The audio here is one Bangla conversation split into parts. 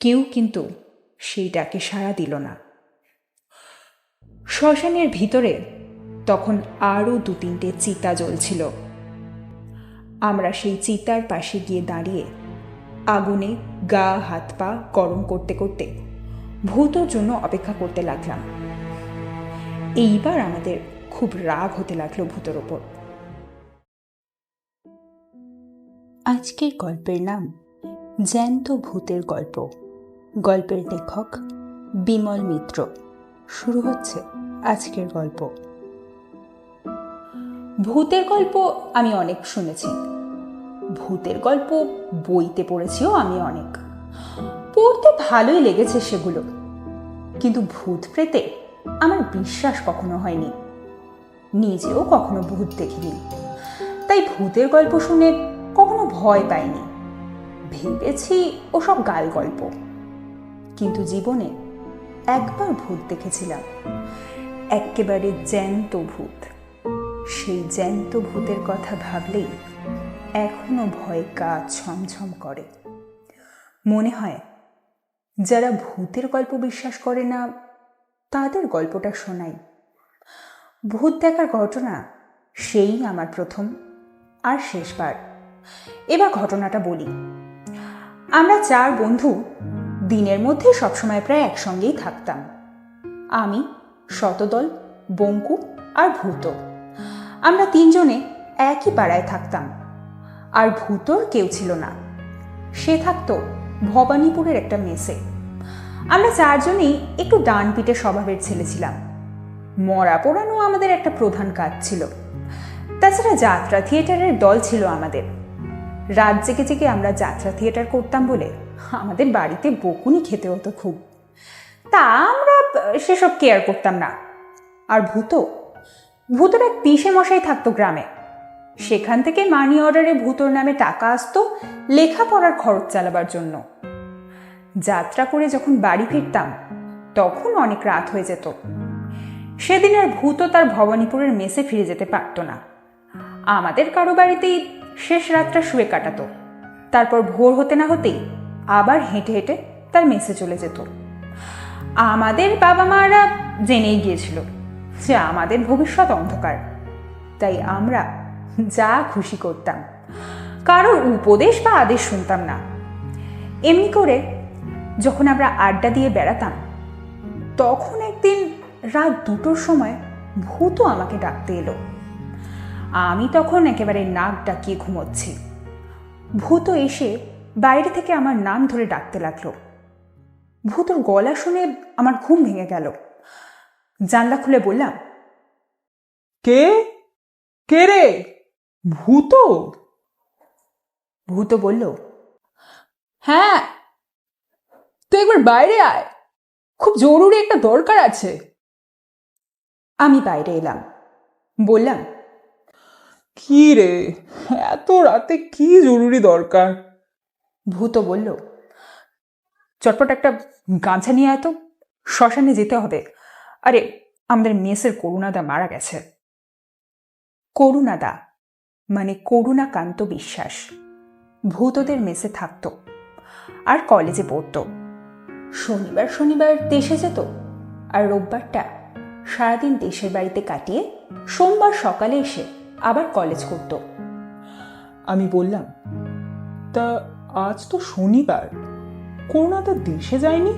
কেউ কিন্তু সেই ডাকে সাড়া দিল না। শ্মশানের ভিতরে তখন আরও 2-3টে চিতা জ্বলছিল। আমরা সেই চিতার পাশে গিয়ে দাঁড়িয়ে আগুনে গা হাত পা গরম করতে করতে ভূতর জন্য অপেক্ষা করতে লাগলাম। এইবার আমাদের খুব রাগ হতে লাগলো ভূতের ওপর। আজকের গল্পের নাম জ্যান্ত ভূতের গল্প। গল্পের লেখক বিমল মিত্র। শুরু হচ্ছে আজকের গল্প। ভূতের গল্প আমি অনেক শুনেছি, ভূতের গল্প বইতে পড়েছিও আমি অনেক, পড়তে ভালোই লেগেছে সেগুলো। কিন্তু ভূত প্রেতে আমার বিশ্বাস কখনো হয়নি, নিজেও কখনো ভূত দেখিনি। তাই ভূতের গল্প শুনে কখনো ভয় পাইনি, ভেবেছি ওসব গাল গল্প। কিন্তু জীবনে একবার ভূত দেখেছিলাম, একেবারে জ্যান্ত ভূত। সেই জ্যান্ত ভূতের কথা ভাবলেই এখনো ভয়ে গা ছমছম করে। মনে হয় যারা ভূতের গল্প বিশ্বাস করে না তাদের গল্পটা শোনাই। ভূত দেখার ঘটনা সেই আমার প্রথম আর শেষবার। এবার ঘটনাটা বলি। আমরা 4 বন্ধু দিনের মধ্যে সবসময় প্রায় একসঙ্গেই থাকতাম। আমি, শতদল, বঙ্কু আর ভূত। আমরা 3 জনে একই পাড়ায় থাকতাম। আর ভূতর কেউ ছিল না, সে থাকতো ভবানীপুরের একটা মেসে। আমরা 4 জনেই একটু ডান পিটে স্বভাবের ছেলে ছিলাম। মরা পোড়ানো আমাদের একটা প্রধান কাজ ছিল। তাছাড়া যাত্রা থিয়েটারের দল ছিল আমাদের। রাত জেগে জেগে আমরা যাত্রা থিয়েটার করতাম বলে আমাদের বাড়িতে বকুনি খেতে হতো খুব। তা আমরা সেসব কেয়ার করতাম না। আর ভূতর এক পিসে মশাই থাকতো গ্রামে। সেখান থেকে মানি অর্ডারে ভূতর নামে টাকা আসতো লেখাপড়ার খরচ চালাবার জন্য। যাত্রা করে যখন বাড়ি ফিরতাম তখন অনেক রাত হয়ে যেত। সেদিন আর ভূত তার ভবানীপুরের মেসে ফিরে যেতে পারত না। আমাদের কারো বাড়িতেই শেষ রাতটা শুয়ে কাটাতো। তারপর ভোর হতে না হতেই আবার হেঁটে হেঁটে তার মেসে চলে যেত। আমাদের বাবা মারা জেনেই গিয়েছিল যে আমাদের ভবিষ্যৎ অন্ধকার। তাই আমরা যা খুশি করতাম, কারোর উপদেশ বা আদেশ শুনতাম না। এমনি করে যখন আমরা আড্ডা দিয়ে বেড়াতাম তখন একদিন রাত 2টোর সময় ভূত আমাকে ডাকতে এলো। আমি তখন একেবারে নাক ডাকিয়ে ঘুমোচ্ছি। ভূত এসে বাইরে থেকে আমার নাম ধরে ডাকতে লাগলো। ভূতর গলা শুনে আমার ঘুম ভেঙে গেল। জানলা খুলে বললাম, কে কে রে? ভূত? ভূত বলল, হ্যাঁ, তুই একবার বাইরে আয়, খুব জরুরি একটা দরকার আছে। আমি বাইরে এলাম। বললাম, কি রে, এত রাতে কি জরুরি দরকার? ভূত বলল, চটপট একটা গামছা নিয়ে আয় তো, শ্মশানে যেতে হবে। আরে আমাদের মেসের করুণাদা মারা গেছে। করুণাদা মানে করুণাকান্ত বিশ্বাস ভূতদের মেসে থাকতো আর কলেজে পড়তো। শনিবার শনিবার দেশে যেত আর রোববারটা সারাদিন দেশের বাড়িতে কাটিয়ে সোমবার সকালে এসে আবার কলেজ করত। আমি বললাম, তা আজ তো শনিবার, করুণাদা দেশে যায়নি?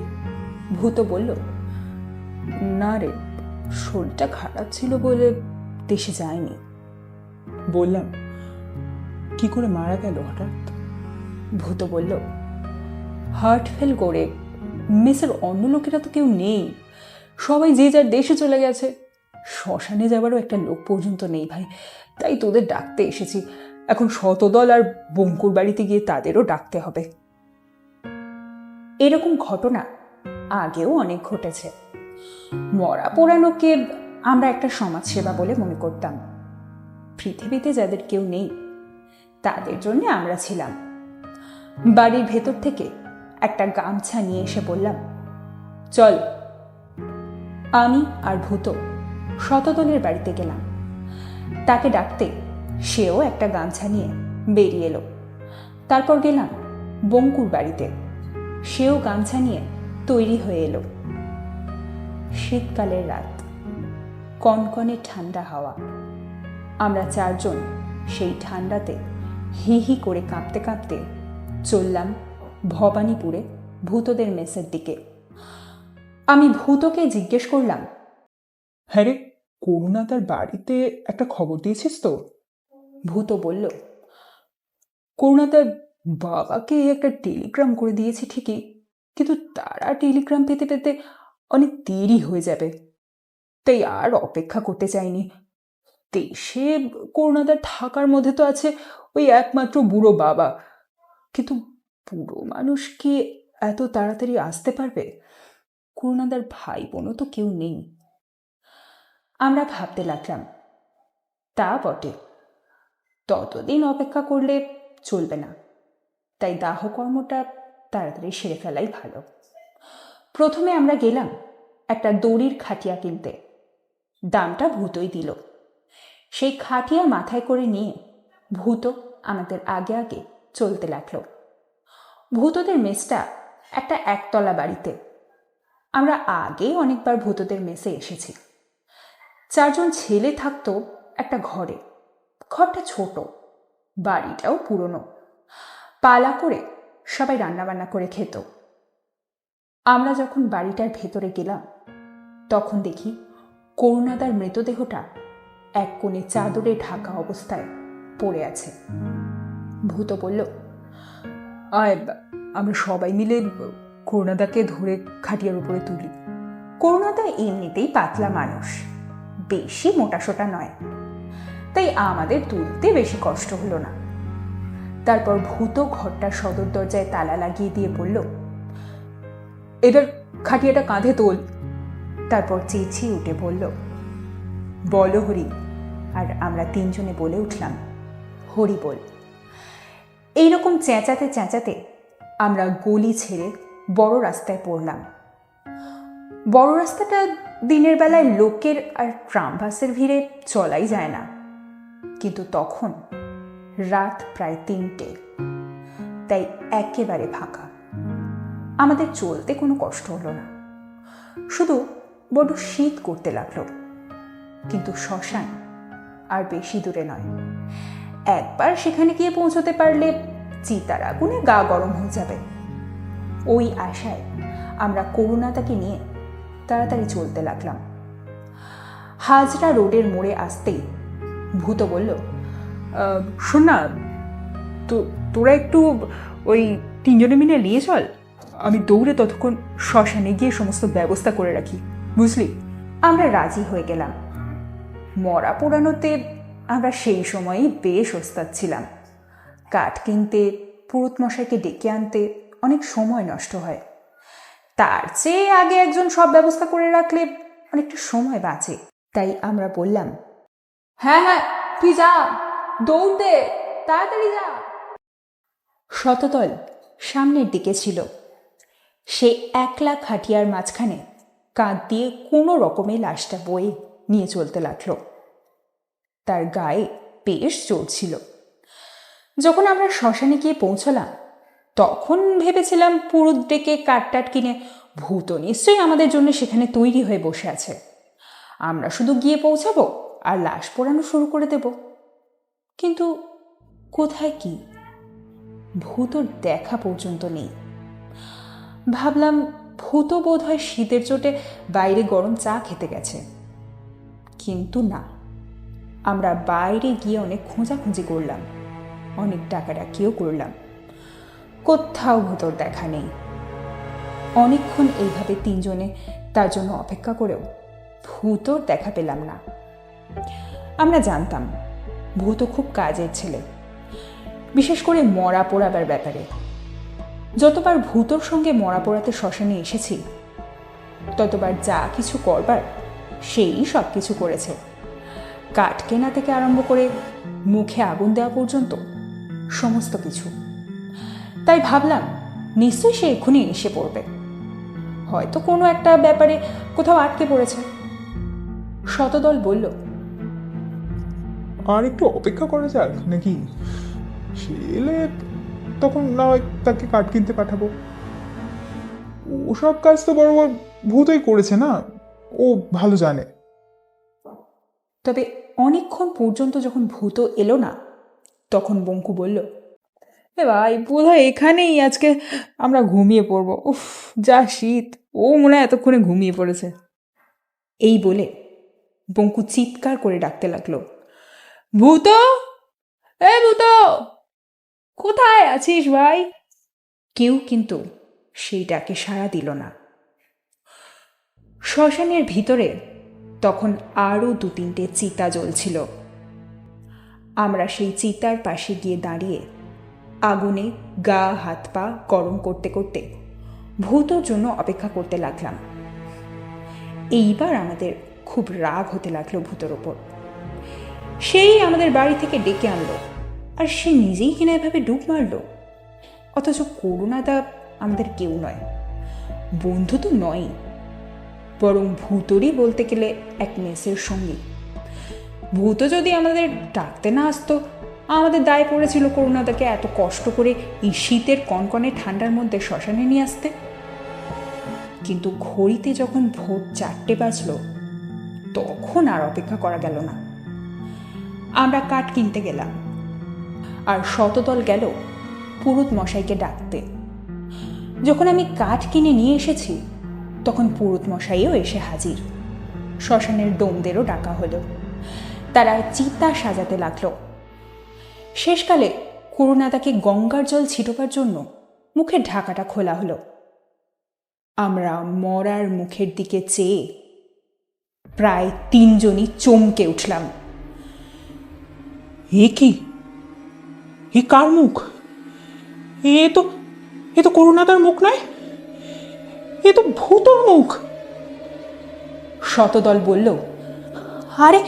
ভূত বলল, না রে, শরীরটা খারাপ ছিল বলে দেশে যায়নি। বললাম, কি করে মারা গেল হঠাৎ? ভূত বলল, হার্ট ফেল করে। মেসের অন্য লোকেরা তো কেউ নেই, সবাই যে যার দেশে চলে গেছে। শ্মশানে যাবারও একটা লোক পর্যন্ত নেই ভাই, তাই তোদের ডাকতে এসেছি। এখন শতদল আর বঙ্কুর বাড়িতে গিয়ে তাদেরও ডাকতে হবে। এরকম ঘটনা আগেও অনেক ঘটেছে। মরা পোড়ানোকে আমরা একটা সমাজসেবা বলে মনে করতাম। পৃথিবীতে যাদের কেউ নেই তাদের জন্য আমরা ছিলাম। বাড়ির ভেতর থেকে একটা গামছা নিয়ে এসে বললাম, চল। আমি আর ভূত শতদলের বাড়িতে গেলাম। তাকে ডাকতে সেও একটা গামছা নিয়ে বেরিয়ে এলো। তারপর গেলাম বঙ্কুর বাড়িতে। সেও গামছা নিয়ে তৈরি হয়ে এলো। শীতকালের রাত, কনকনে ঠান্ডা হাওয়া। আমরা চারজন সেই ঠান্ডাতে হি হি করে কাঁপতে কাঁপতে চললাম ভবানীপুরে ভূতদের মেসের দিকে। আমি ভূতকে জিজ্ঞেস করলাম, হ্যাঁ রে, করুণা তার বাড়িতে একটা খবর দিয়েছিস তো? ভূত বলল, করুণা তার বাবাকে একটা টেলিগ্রাম করে দিয়েছে ঠিকই, কিন্তু তারা টেলিগ্রাম পেতে পেতে অনেক দেরি হয়ে যাবে, তাই আর অপেক্ষা করতে চাইনি। দেশে করুণাদার থাকার মধ্যে তো আছে ওই একমাত্র বুড়ো বাবা, কিন্তু বুড়ো মানুষ কি এত তাড়াতাড়ি আসতে পারবে? করুণাদার ভাই বোনও তো কেউ নেই। আমরা ভাবতে লাগলাম, তা বটে, ততদিন অপেক্ষা করলে চলবে না, তাই দাহ কর্মটা তাড়াতাড়ি সেরে ফেলাই ভালো। প্রথমে আমরা গেলাম একটা দড়ির খাটিয়া কিনতে। দামটা ভূতই দিল। সেই খাটিয়া মাথায় করে নিয়ে ভূত আমাদের আগে আগে চলতে লাগলো। ভূতদের মেসটা একটা একতলা বাড়িতে। আমরা আগেই অনেকবার ভূতদের মেসে এসেছি। চারজন ছেলে থাকতো একটা ঘরে। ঘরটা ছোট, বাড়িটাও পুরনো। পালা করে সবাই রান্নাবান্না করে খেত। আমরা যখন বাড়িটার ভেতরে গেলাম তখন দেখি করুণাদার মৃতদেহটা এক কোণে চাদরে ঢাকা অবস্থায় পড়ে আছে। ভূত বলল, আয়, আমরা সবাই মিলে করুণাদাকে ধরে খাটিয়ার উপরে তুলি। করুণাদা এমনিতেই পাতলা মানুষ, বেশি মোটাসোটা নয়, তাই আমাদের তুলতে বেশি কষ্ট হলো না। তারপর ভূত ঘরটার সদর দরজায় তালা লাগিয়ে দিয়ে বলল, এবার খাটিয়াটা কাঁধে তোল। তারপর চেঁচিয়ে উঠে বলল, বলো হরি। আর আমরা তিনজনে বলে উঠলাম, হরি বল। এইরকম চেঁচাতে চেঁচাতে আমরা গলি ছেড়ে বড় রাস্তায় পড়লাম। বড় রাস্তাটা দিনের বেলায় লোকের আর ট্রাম বাসের ভিড়ে চলাই যায় না, কিন্তু তখন রাত প্রায় 3টে, তাই একেবারে ফাঁকা। আমাদের চলতে কোনো কষ্ট হলো না, শুধু বড্ড শীত করতে লাগলো। কিন্তু শ্মশান আর বেশি দূরে নয়। একবার সেখানে গিয়ে পৌঁছতে পারলে চিতার আগুনে গা গরম হয়ে যাবে। ওই আশায় আমরা করুণাদাকে নিয়ে তাড়াতাড়ি চলতে লাগলাম। হাজরা রোডের মোড়ে আসতেই ভূত বলল, শোন না, তো তোরা একটু ওই তিনজনে মিলে নিয়ে চল, আমি দৌড়ে ততক্ষণ শ্মশানে গিয়ে সমস্ত ব্যবস্থা করে রাখি, বুঝলি? আমরা রাজি হয়ে গেলাম। মরা পোড়ানোতে আমরা সেই সময়ই বেশ ওস্তাদ ছিলাম। কাঠ কিনতে, পুরুত মশাইকে ডেকে আনতে অনেক সময় নষ্ট হয়। তার চেয়ে আগে একজন সব ব্যবস্থা করে রাখলে অনেকটা সময় বাঁচে। তাই আমরা বললাম, হ্যাঁ হ্যাঁ, তুই যা, দৌড় দে, তাড়াতাড়ি যা। শতদল সামনের দিকে ছিল। সে একলা খাটিয়ার মাঝখানে কাঁধ দিয়ে কোনো রকমে লাশটা বয়ে নিয়ে চলতে লাগলো। তার গায়ে বেশ জোর ছিল। যখন আমরা শ্মশানে গিয়ে পৌঁছলাম তখন ভেবেছিলাম পুরুত ডেকে কাঠটাট কিনে ভূত নিশ্চয়ই আমাদের জন্য সেখানে তৈরি হয়ে বসে আছে। আমরা শুধু গিয়ে পৌঁছাবো আর লাশ পোড়ানো শুরু করে দেব। কিন্তু কোথায় কি, ভূতর দেখা পর্যন্ত নেই। ভাবলাম ভূত বোধ হয় শীতের চোটে বাইরে গরম চা খেতে গেছে, কিন্তু না। আমরা বাইরে গিয়ে অনেক খোঁজাখুঁজি করলাম, অনেক ডাকাডাকিও করলাম, কোথাও ভূতর দেখা নেই। অনেকক্ষণ এইভাবে তিনজনে তার জন্য অপেক্ষা করেও ভূতর দেখা পেলাম না। আমরা জানতাম ভূত খুব কাজের ছেলে, বিশেষ করে মরা পোড়াবার ব্যাপারে। যতবার ভূতর সঙ্গে মরা পোড়াতে শ্মশানে এসেছি ততবার যা কিছু করবার সেই সব কিছু করেছে। কাঠ কেনা থেকে আরম্ভ করে মুখে আগুন দেওয়া পর্যন্ত সমস্ত কিছু। তাই ভাবলাম নিশ্চয়ই সে এক্ষুনি এসে পড়বে, হয়তো কোনো একটা ব্যাপারে কোথাও আটকে পড়েছে। শতদল বলল, আর একটু অপেক্ষা করা যাক নাকি? সে এলে তখন না হয় তাকে কাঠ কিনতে পাঠাবো। ওসব কাজ তো বরাবর ভূতই করেছে না, ও ভালো জানে। তবে অনেকক্ষণ পর্যন্ত যখন ভূত এলো না, তখন বঙ্কু বলল, এ ভাই বোধহয় এখানেই আজকে আমরা ঘুমিয়ে পড়বো। উফ, যা শীত! ও মনে হয় এতক্ষণে ঘুমিয়ে পড়েছে। এই বলে বঙ্কু চিৎকার করে ডাকতে লাগলো, ভূত, এ ভূত, কোথায় আছিস ভাই? কেউ কিন্তু সেই ডাকে সাড়া দিল না। শ্মশানের ভিতরে তখন আরও 2-3টে চিতা জ্বলছিল। আমরা সেই চিতার পাশে গিয়ে দাঁড়িয়ে আগুনে গা হাত পা গরম করতে করতে ভূতর জন্য অপেক্ষা করতে লাগলাম। এইবার আমাদের খুব রাগ হতে লাগলো ভূতের ওপর। সেই আমাদের বাড়ি থেকে ডেকে আনলো, আর সে নিজেই কিনা এভাবে ডুব মারলো। অথচ করুণাদা আমাদের কেউ নয়, বন্ধু তো নয়, বরং ভূতরই বলতে গেলে এক মেসের সঙ্গী। ভূত যদি আমাদের ডাকতে না আসতো, আমাদের দায় পড়েছিল করুণাদাকে এত কষ্ট করে এই শীতের কনকনে ঠান্ডার মধ্যে শ্মশানে নিয়ে আসতে। কিন্তু ঘড়িতে যখন ভোর 4টে বাজল, তখন আর অপেক্ষা করা গেল না। আমরা কাঠ কিনতে গেলাম, আর শতদল গেল পুরুত মশাইকে ডাকতে। যখন আমি কাঠ কিনে নিয়ে এসেছি, তখন পুরুত মশাইও এসে হাজির। শ্মশানের ডোমদেরও ডাকা হলো, তারা চিতা সাজাতে লাগলো। শেষকালে করুণাদাকে গঙ্গার জল ছিটোবার জন্য মুখের ঢাকাটা খোলা হলো। আমরা মরার মুখের দিকে চেয়ে প্রায় 3জনই চমকে উঠলাম। এ কি? এ কার মুখ? এ তো করুণাদার মুখ নয়, এ তো ভূতর মুখ। শতদল বলল, আরে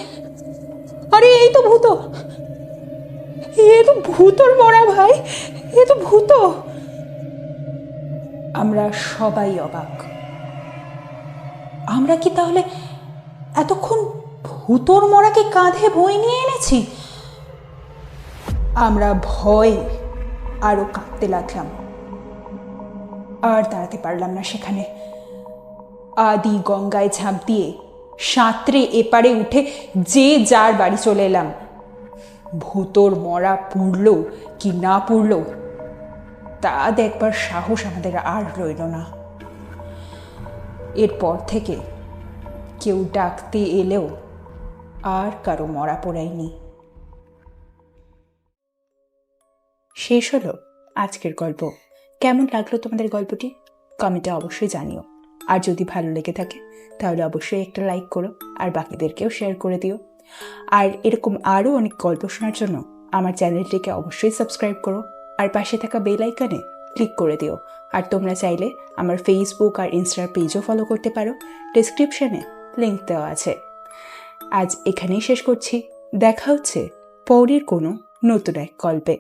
আরে এই তো ভূত, এ তো ভূতর মরা ভাই, এ তো ভূত। আমরা সবাই অবাক। আমরা কি তাহলে এতক্ষণ ভূতর মরাকে কাঁধে বয়ে নিয়ে এনেছি? আমরা ভয়ে আরো কাঁপতে লাগলাম। আর দাঁড়াতে পারলাম না সেখানে। আদি গঙ্গায় ঝাঁপ দিয়ে সাঁতরে এপারে উঠে যে যার বাড়ি চলে এলাম। ভূতর মরা পুড়ল কি না পুড়ল, তা দেখবার সাহস আমাদের আর রইল না। এরপর থেকে কেউ ডাকতে এলেও আর কারো মরা পোড়ায়নি। শেষ হলো আজকের গল্প। কেমন লাগলো তোমাদের গল্পটি? কমেন্টে অবশ্যই জানিও। আর যদি ভালো লেগে থাকে তাহলে অবশ্যই একটা লাইক করো, আর বাকিদেরকেও শেয়ার করে দিও। আর এরকম আরও অনেক গল্প শোনার জন্য আমার চ্যানেলটিকে অবশ্যই সাবস্ক্রাইব করো, আর পাশে থাকা বেল আইকনে ক্লিক করে দিও। আর তোমরা চাইলে আমার ফেসবুক আর ইনস্টার পেজও ফলো করতে পারো, ডেসক্রিপশনে লিঙ্ক দেওয়া আছে। আজ এখানেই শেষ করছি। দেখা হচ্ছে পরের কোনো নতুন এক গল্পে।